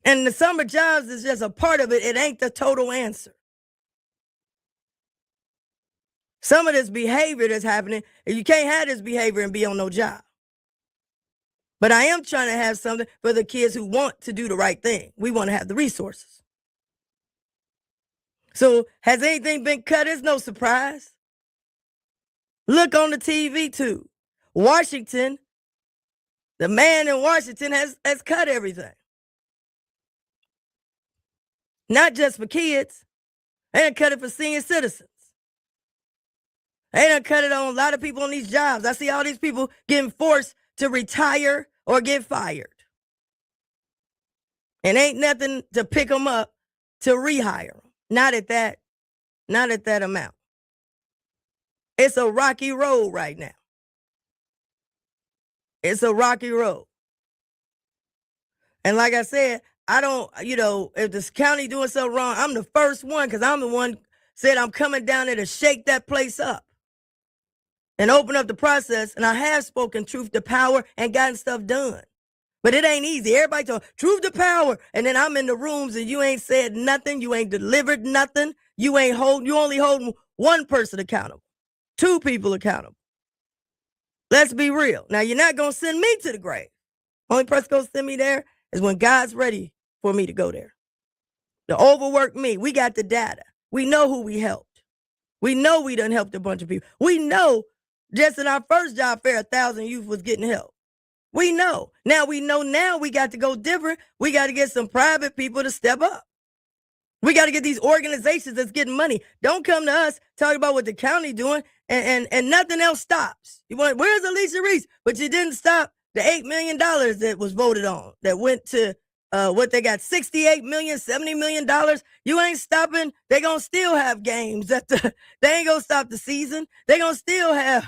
And the summer jobs is just a part of it. It ain't the total answer. Some of this behavior that's happening, you can't have this behavior and be on no job. But I am trying to have something for the kids who want to do the right thing. We want to have the resources. So has anything been cut? It's no surprise. Look on the TV too. Washington, the man in Washington has cut everything. Not just for kids. They done cut it for senior citizens. They done cut it on a lot of people on these jobs. I see all these people getting forced to retire or get fired. And ain't nothing to pick them up to rehire them. Not at that amount. It's a rocky road right now. It's a rocky road. And like I said, I don't, if this county doing something wrong, I'm the first one, because I'm the one said I'm coming down there to shake that place up and open up the process. And I have spoken truth to power and gotten stuff done. But it ain't easy. Everybody talk truth to power. And then I'm in the rooms and you ain't said nothing. You ain't delivered nothing. You only holding one person accountable. Two people accountable. Let's be real. Now, you're not going to send me to the grave. Only person going to send me there is when God's ready for me to go there. To overwork me. We got the data. We know who we helped. We know we done helped a bunch of people. We know just in our first job fair, 1,000 youth was getting help. We know. Now we got to go different. We got to get some private people to step up. We got to get these organizations that's getting money. Don't come to us talking about what the county doing and nothing else stops. Where's Alicia Reece? But you didn't stop the $8 million that was voted on, that went to what they got, $68 million, $70 million. You ain't stopping. They going to still have games. They ain't going to stop the season. They going to still have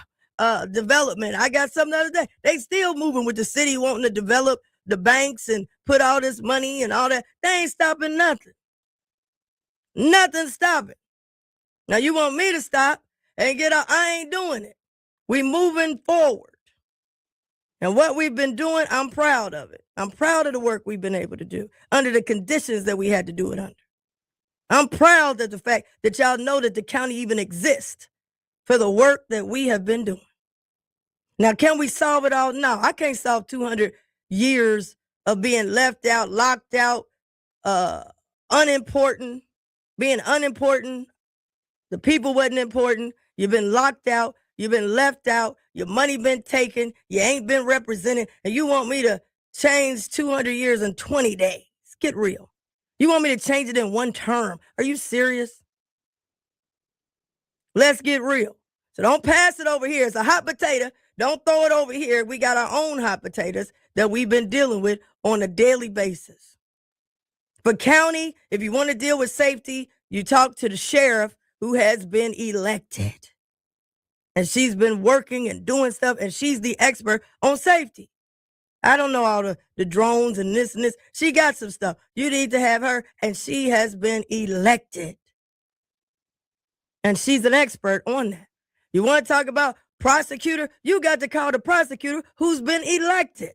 development. I got something the other day. They still moving with the city wanting to develop the banks and put all this money and all that. They ain't stopping nothing. Nothing stopping. Now you want me to stop and get out? I ain't doing it. We moving forward. And what we've been doing, I'm proud of it. I'm proud of the work we've been able to do under the conditions that we had to do it under. I'm proud of the fact that y'all know that the county even exists for the work that we have been doing. Now, can we solve it all? No, I can't solve 200 years of being left out, locked out, unimportant, being unimportant. The people wasn't important. You've been locked out. You've been left out. Your money been taken. You ain't been represented. And you want me to change 200 years in 20 days? Get real. You want me to change it in one term? Are you serious? Let's get real. So don't pass it over here. It's a hot potato. Don't throw it over here. We got our own hot potatoes that we've been dealing with on a daily basis. For county, if you want to deal with safety, you talk to the sheriff who has been elected. And she's been working and doing stuff, and she's the expert on safety. I don't know all the drones and this and this. She got some stuff. You need to have her, and she has been elected. And she's an expert on that. You want to talk about prosecutor? You got to call the prosecutor who's been elected.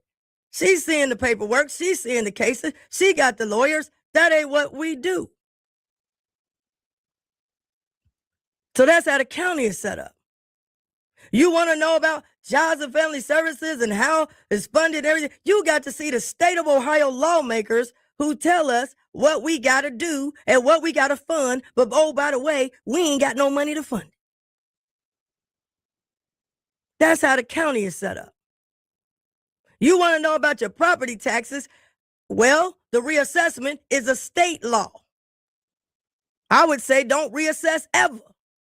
She's seeing the paperwork. She's seeing the cases. She got the lawyers. That ain't what we do. So that's how the county is set up. You want to know about Jobs and Family Services and how it's funded, everything? You got to see the state of Ohio lawmakers who tell us what we got to do and what we got to fund. But, oh, by the way, we ain't got no money to fund it. That's how the county is set up. You want to know about your property taxes? Well, the reassessment is a state law. I would say don't reassess ever.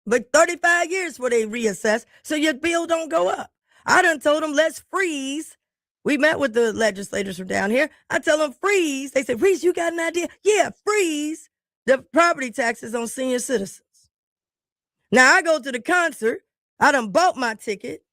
But 35 years before they reassess, so your bill don't go up. I done told them, let's freeze. We met with the legislators from down here. I tell them freeze. They said, Reece, you got an idea? Yeah, freeze the property taxes on senior citizens. Now I go to the concert. I done bought my ticket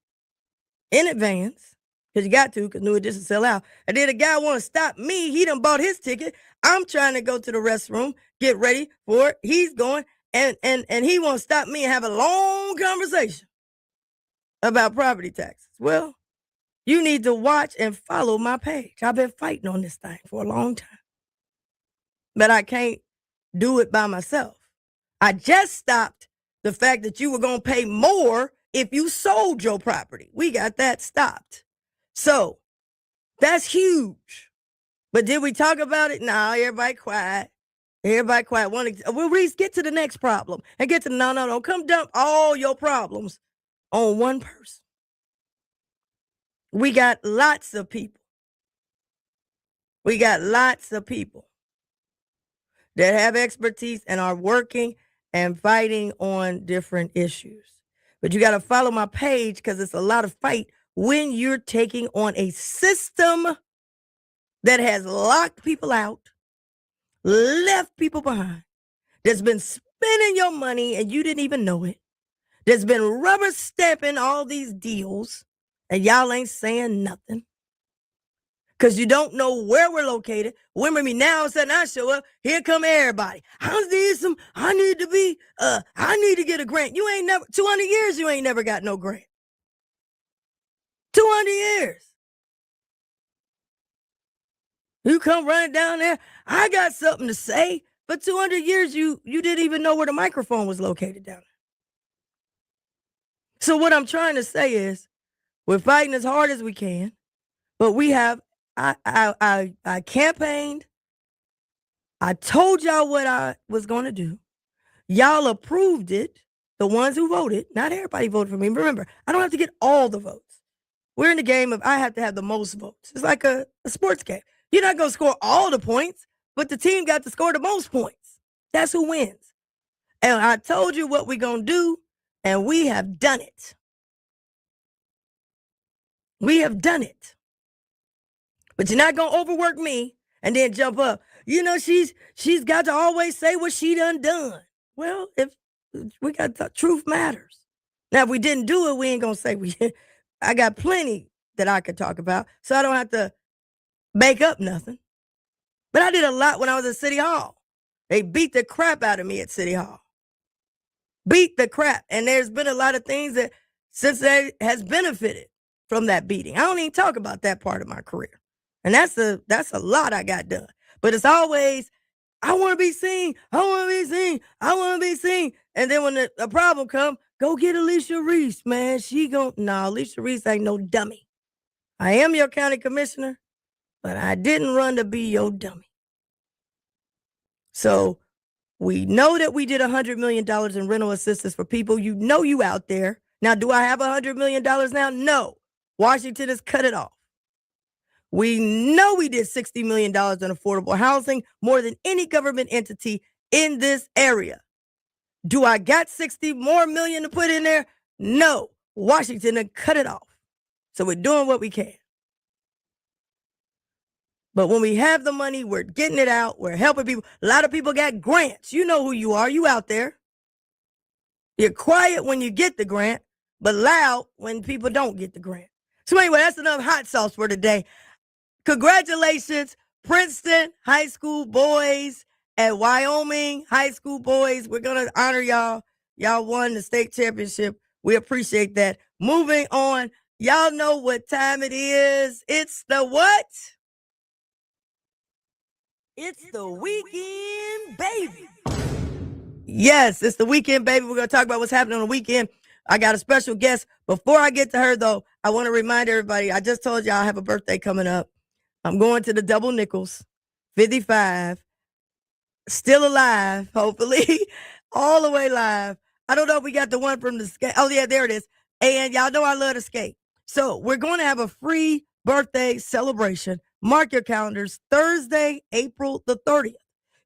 in advance because you got to, because knew it just to sell out. And then the guy want to stop me. He done bought his ticket. I'm trying to go to the restroom, get ready for it. He's going, and he want to stop me and have a long conversation about property taxes. Well, you need to watch and follow my page. I've been fighting on this thing for a long time, but I can't do it by myself. I just stopped the fact that you were going to pay more if you sold your property. We got that stopped. So that's huge. But did we talk about it? No, everybody quiet. Everybody quiet. Well, Reece, get to the next problem. And get to, no. Come dump all your problems on one person. We got lots of people. We got lots of people that have expertise and are working and fighting on different issues. But you got to follow my page because it's a lot of fight when you're taking on a system that has locked people out, left people behind, that's been spending your money and you didn't even know it, that's been rubber stamping all these deals, and y'all ain't saying nothing because you don't know where we're located. Remember me now, all of a sudden I show up, here come everybody. I need to get a grant. You ain't never, 200 years you ain't never got no grant. 200 years. You come running down there, I got something to say. For 200 years, you didn't even know where the microphone was located down there. So what I'm trying to say is, we're fighting as hard as we can, but we have, I campaigned. I told y'all what I was going to do. Y'all approved it, the ones who voted. Not everybody voted for me. Remember, I don't have to get all the votes. We're in the game of I have to have the most votes. It's like a sports game. You're not going to score all the points, but the team got to score the most points. That's who wins. And I told you what we're going to do, and we have done it. We have done it. But you're not going to overwork me and then jump up. You know, she's got to always say what she done. Well, if we got the truth matters. Now, if we didn't do it, we ain't going to say we. I got plenty that I could talk about, so I don't have to make up nothing. But I did a lot when I was at City Hall. They beat the crap out of me at City Hall. Beat the crap. And there's been a lot of things that Cincinnati has benefited from that beating. I don't even talk about that part of my career. And that's a lot I got done. But it's always, I want to be seen. I want to be seen. I want to be seen. And then when the problem comes, go get Alicia Reece, man. Alicia Reece ain't no dummy. I am your county commissioner, but I didn't run to be your dummy. So we know that we did $100 million in rental assistance for people. You know you out there. Now, do I have $100 million now? No. Washington has cut it off. We know we did $60 million in affordable housing, more than any government entity in this area. Do I got 60 more million to put in there? No. Washington had cut it off. So we're doing what we can. But when we have the money, we're getting it out. We're helping people. A lot of people got grants. You know who you are. You out there. You're quiet when you get the grant, but loud when people don't get the grant. So anyway, that's enough hot sauce for today. Congratulations, Princeton High School boys and Wyoming High School boys. We're going to honor y'all. Y'all won the state championship. We appreciate that. Moving on. Y'all know what time it is. It's the what? It's the weekend, baby. Yes, it's the weekend, baby. We're going to talk about what's happening on the weekend. I got a special guest. Before I get to her, though, I want to remind everybody, I just told y'all I have a birthday coming up. I'm going to the Double Nickels, 55, still alive, hopefully, all the way live. I don't know if we got the one from the skate. Oh, yeah, there it is. And y'all know I love to skate. So we're going to have a free birthday celebration. Mark your calendars, Thursday, April the 30th.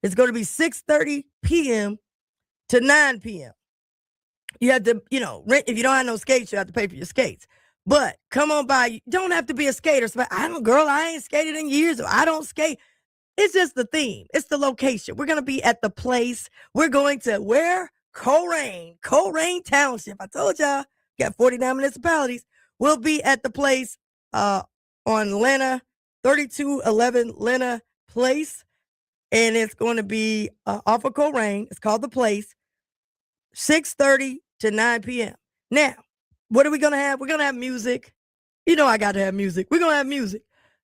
It's going to be 6:30 p.m. to 9 p.m. You have to, rent. If you don't have no skates, you have to pay for your skates. But come on by. You don't have to be a skater. So I ain't skated in years. Or I don't skate. It's just the theme. It's the location. We're going to be at the place. We're going to where? Coleraine Township. I told y'all, got 49 municipalities. We'll be at the place on Lena, 3211 Lena Place. And it's going to be off of Coleraine. It's called The Place, 6:30 to 9 p.m. Now, what are we going to have? We're going to have music. You know I got to have music. We're going to have music.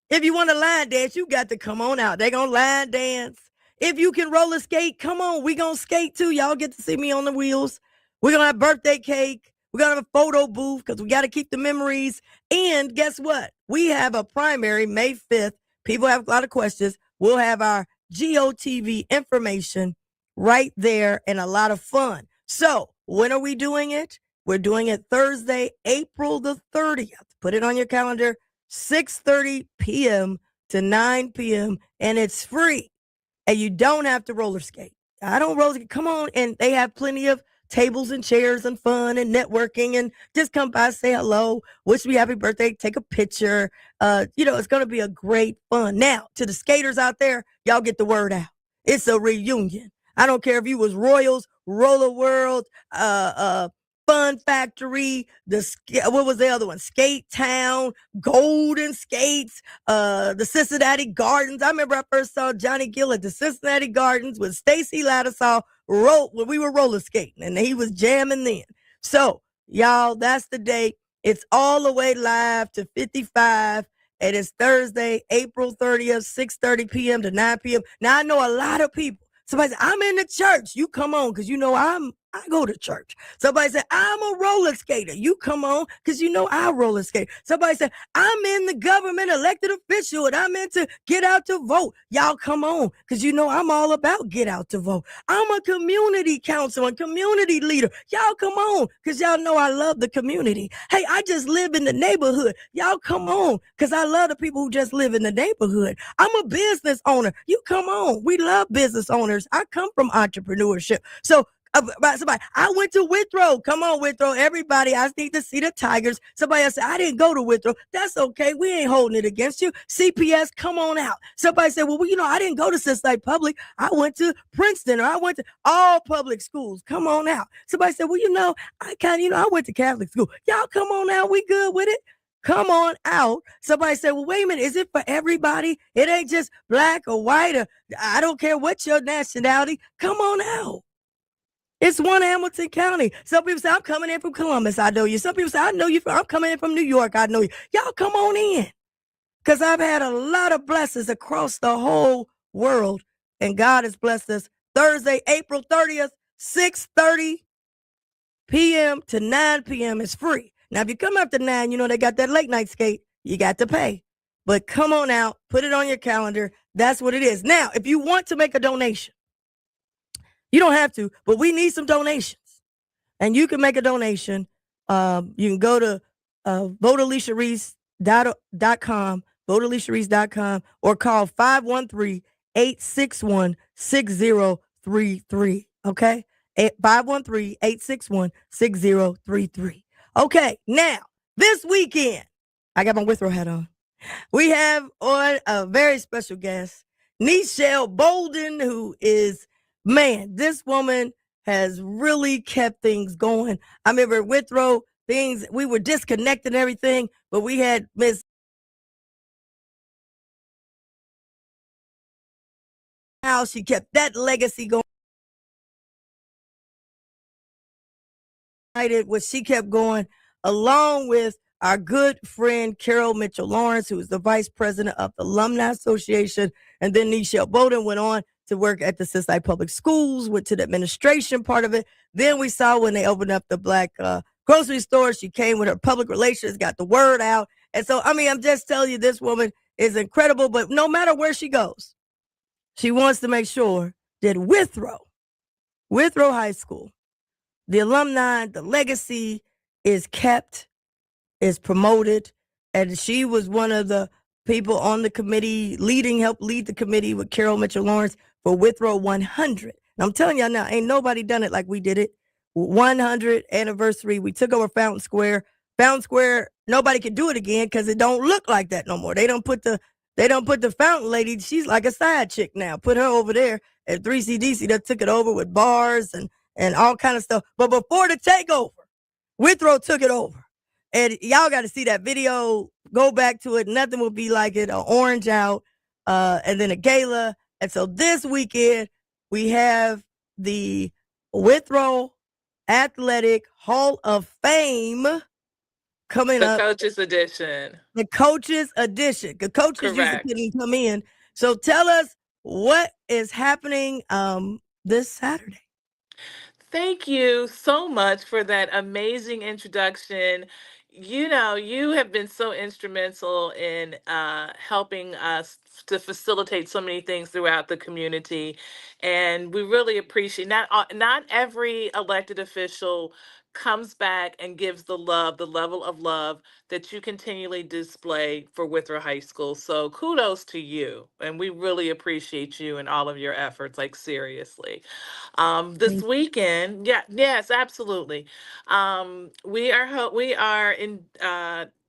If you want to line dance, you got to come on out. They're going to line dance. If you can roller skate, come on. We're going to skate too. Y'all get to see me on the wheels. We're going to have birthday cake. We're going to have a photo booth because we got to keep the memories. And guess what? We have a primary May 5th. People have a lot of questions. We'll have our GOTV information right there and a lot of fun. So when are we doing it? We're doing it Thursday, April the 30th. Put it on your calendar, 6:30 p.m. to 9 p.m. And it's free. And you don't have to roller skate. I don't roller skate. Come on. And they have plenty of tables and chairs and fun and networking, and just come by, say hello, wish me happy birthday, take a picture. It's going to be a great fun. Now, to the skaters out there, y'all get the word out. It's a reunion. I don't care if you was Royals, Roller World, Fun Factory, what was the other one? Skate Town, Golden Skates, the Cincinnati Gardens. I remember I first saw Johnny Gill at the Cincinnati Gardens with Stacy Lattisaw when we were roller skating, and he was jamming then. So, y'all, that's the date. It's all the way live to 55, and it's Thursday, April 30th, 6:30 p.m. to 9 p.m. Now, I know a lot of people. Somebody said, I'm in the church. You come on, because I go to church. Somebody said, I'm a roller skater. You come on, because I roller skate. Somebody said, I'm in the government elected official, and I'm into get out to vote. Y'all come on, because I'm all about get out to vote. I'm a community council and community leader. Y'all come on, because y'all know I love the community. Hey, I just live in the neighborhood. Y'all come on, because I love the people who just live in the neighborhood. I'm a business owner. You come on. We love business owners. I come from entrepreneurship. So, somebody, I went to Withrow. Come on, Withrow. Everybody, I need to see the Tigers. Somebody else said, I didn't go to Withrow. That's okay. We ain't holding it against you. CPS, come on out. Somebody said, well, I didn't go to Cincinnati Public. I went to Princeton, or I went to all public schools. Come on out. Somebody said, well, I went to Catholic school. Y'all come on out. We good with it. Come on out. Somebody said, well, wait a minute. Is it for everybody? It ain't just black or white, or I don't care what your nationality. Come on out. It's one Hamilton County. Some people say, I'm coming in from Columbus. I know you. Some people say, I know you. I'm coming in from New York. I know you. Y'all come on in. Because I've had a lot of blessings across the whole world. And God has blessed us. Thursday, April 30th, 6:30 p.m. to 9 p.m. is free. Now, if you come after 9, they got that late night skate. You got to pay. But come on out. Put it on your calendar. That's what it is. Now, if you want to make a donation, you don't have to, but we need some donations. And you can make a donation. You can go to votealiciareece.com, votealiciareece.com, or call 513-861-6033. Okay? 513-861-6033. Okay, now, this weekend, I got my Withrow hat on. We have on a very special guest, Nichelle Bolden, who is, man, this woman has really kept things going. I remember Withrow, we were disconnected and everything, but we had Miss how she kept that legacy going. What she kept going, along with our good friend Carol Mitchell Lawrence, who is the vice president of the Alumni Association. And then Nichelle Bolden went on to work at the Cincinnati Public Schools, went to the administration part of it. Then we saw when they opened up the black grocery store, she came with her public relations, got the word out. And so, I'm just telling you, this woman is incredible. But no matter where she goes, she wants to make sure that Withrow High School, the alumni, the legacy is kept, is promoted. And she was one of the people on the committee helped lead the committee with Carol Mitchell Lawrence for Withrow 100. And I'm telling y'all now, ain't nobody done it like we did it. 100 anniversary. We took over Fountain Square. Fountain Square, nobody can do it again because it don't look like that no more. They don't put the fountain lady. She's like a side chick now. Put her over there at 3CDC. That took it over with bars and and all kind of stuff. But before the takeover, Withrow took it over. And y'all got to see that video. Go back to it. Nothing will be like it. An orange out, and then a gala. And so this weekend, we have the Withrow Athletic Hall of Fame coming The up. Coaches Edition. The Coaches Edition. The coaches Correct. usually couldn't come in. So tell us what is happening this Saturday. Thank you so much for that amazing introduction. You know, you have been so instrumental in helping us to facilitate so many things throughout the community, and we really appreciate not every elected official comes back and gives the level of love that you continually display for Withrow High School. So kudos to you, and we really appreciate you and all of your efforts, like seriously. This weekend, yes, absolutely. We are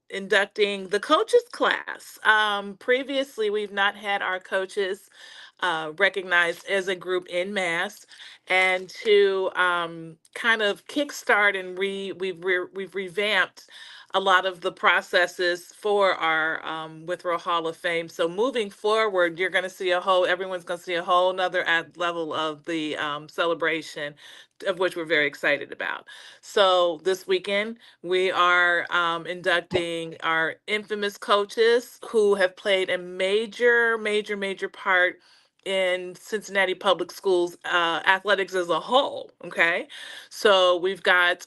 inducting the coaches class. Previously, we've not had our coaches recognized as a group in mass, and to kind of kickstart and we've revamped a lot of the processes for our Withrow Hall of Fame. So moving forward, you're going to see everyone's going to see a whole nother level of the celebration, of which we're very excited about. So this weekend, we are inducting our infamous coaches who have played a major part in Cincinnati Public Schools athletics as a whole. Okay, so we've got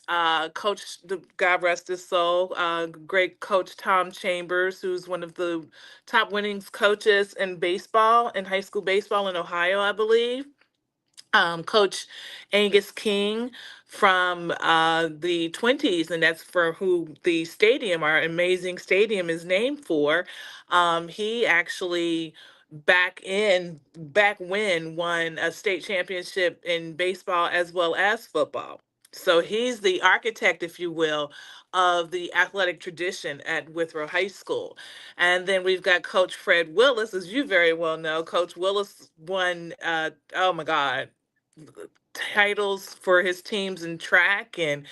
Coach, God rest his soul, great Coach Tom Chambers, who's one of the top winnings coaches in baseball, in high school baseball in Ohio, I believe. Coach Angus King from the 20s, and that's for who the stadium, our amazing stadium, is named for. He actually back when won a state championship in baseball as well as football. So he's the architect, if you will, of the athletic tradition at Withrow High School. And then we've got Coach Fred Willis, as you very well know. Coach Willis won, oh my God, titles for his teams in track and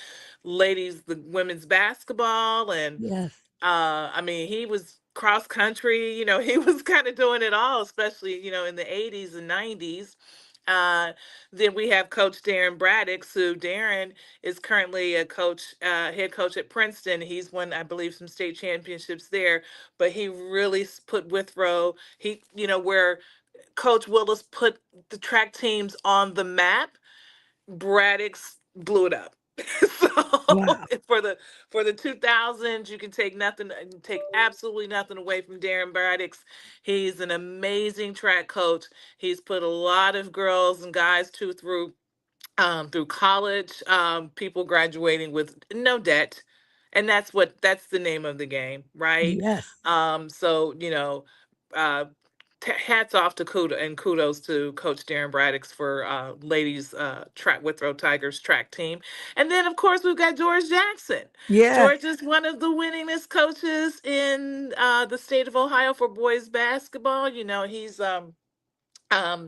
the women's basketball, and Yes. I mean, he was cross country, he was kind of doing it all, especially, in the 80s and 90s. Then we have Coach Darren Braddix, who Darren is currently a head coach at Princeton. He's won, I believe, some state championships there, but he really put Withrow, where Coach Willis put the track teams on the map, Braddix blew it up. So Wow. for the 2000s, you can take absolutely nothing away from Darren Braddix. He's an amazing track coach. He's put a lot of girls and guys through college, people graduating with no debt. And that's the name of the game, right? Yes. So, uh, hats off to kudos to Coach Darren Braddix for ladies track Withrow Tigers track team. And then, of course, we've got George Jackson. Yeah. George is one of the winningest coaches in the state of Ohio for boys basketball. He's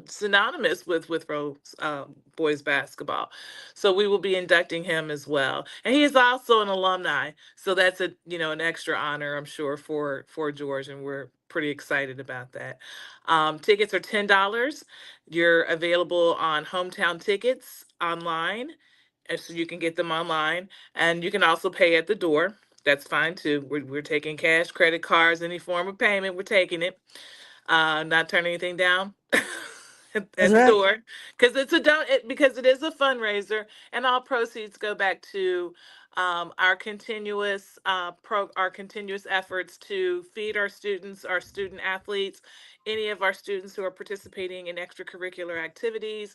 synonymous with Withrow boys basketball. So we will be inducting him as well. And he is also an alumni. So that's an extra honor, I'm sure, for George, and we're pretty excited about that. Tickets are $10. You're available on Hometown Tickets online, and so you can get them online, and you can also pay at the door. That's fine too. We're taking cash, credit cards, any form of payment. We're taking it. Not turn anything down at That's the right. door, because because it is a fundraiser, and all proceeds go back to our continuous efforts to feed our students, our student athletes, any of our students who are participating in extracurricular activities.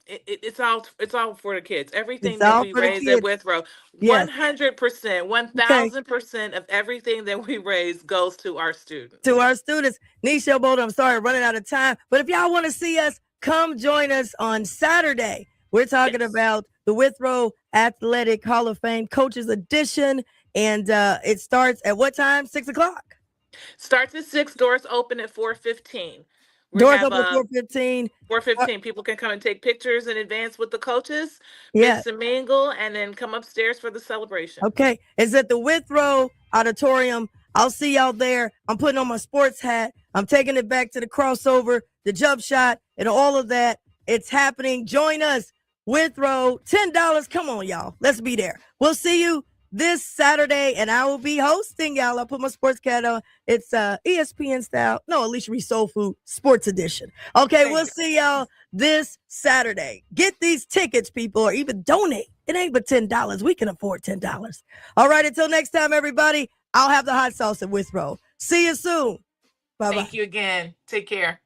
It's all for the kids. Everything It's that all we for the raise at kids. Withrow, Yes. 100%, Okay. 1000% of everything that we raise goes to our students. To our students, Nisha Boulder, I'm sorry, running out of time. But if y'all want to see us, come join us on Saturday. We're talking Yes. about the Withrow Athletic Hall of Fame Coaches Edition. And it starts at what time? 6 o'clock. Starts at 6, doors open at 4:15. We Doors have open at 4:15. 4:15. People can come and take pictures in advance with the coaches, Yeah. mix and mingle, and then come upstairs for the celebration. Okay. It's at the Withrow Auditorium. I'll see y'all there. I'm putting on my sports hat. I'm taking it back to the crossover, the jump shot, and all of that. It's happening. Join us. Withrow, $10. Come on, y'all. Let's be there. We'll see you this Saturday, and I will be hosting, y'all. I'll put my sports cat on. It's ESPN style. No, Alicia Reece Soul Food Sports Edition. Okay, we'll see y'all this Saturday. Get these tickets, people, or even donate. It ain't but $10. We can afford $10. All right, until next time, everybody, I'll have the hot sauce at Withrow. See you soon. Bye-bye. Thank you again. Take care.